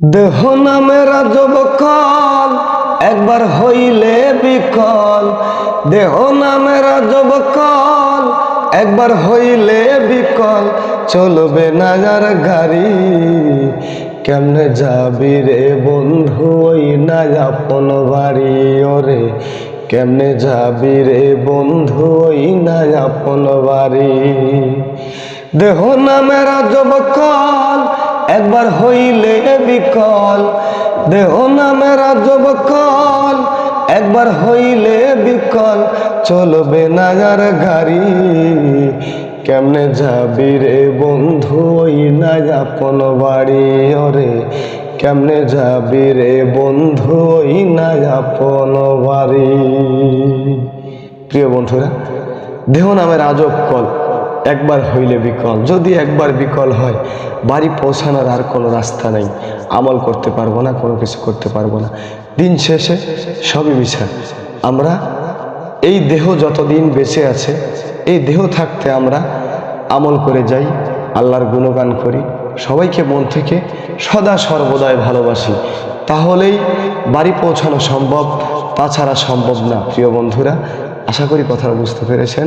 দেহ নামের যুবকল একবার হইলে বিকল। দেহ নামের যুবকল একবার হইলে বিকল। চলবে না আর গাড়ি, কেমনে যাবি রে বন্ধু ওই না আপন বাড়ি। ওরে কেমনে যাবি রে বন্ধু ওই না আপন বাড়ি। দেহ নামের যুবকল একবার হইলে বিকল। দেহ নামের যুবকল একবার হইলে বিকল। চলবে না আর গাড়ি, কেমনে যাবি রে বন্ধু ওই না আপন বাড়ি। ওরে কেমনে যাবি রে বন্ধু ওই না আপন বাড়ি। প্রিয় বন্ধুরা, দেহ নামের আজব কল একবার হইলে বিকল। যদি একবার বিকল হয়, বাড়ি পৌঁছানোর আর কোনো রাস্তা নেই। আমল করতে পারবো না, কোনো কিছু করতে পারবো না। দিন শেষে সবই মিছা। আমরা এই দেহ যতদিন বেঁচে আছে, এই দেহ থাকতে আমরা আমল করে যাই, আল্লাহর গুণগান করি, সবাইকে মন থেকে সদা সর্বদাই ভালোবাসি, তাহলেই বাড়ি পৌঁছানো সম্ভব, তাছাড়া সম্ভব না। প্রিয় বন্ধুরা, আশা করি কথা বুঝতে পেরেছেন।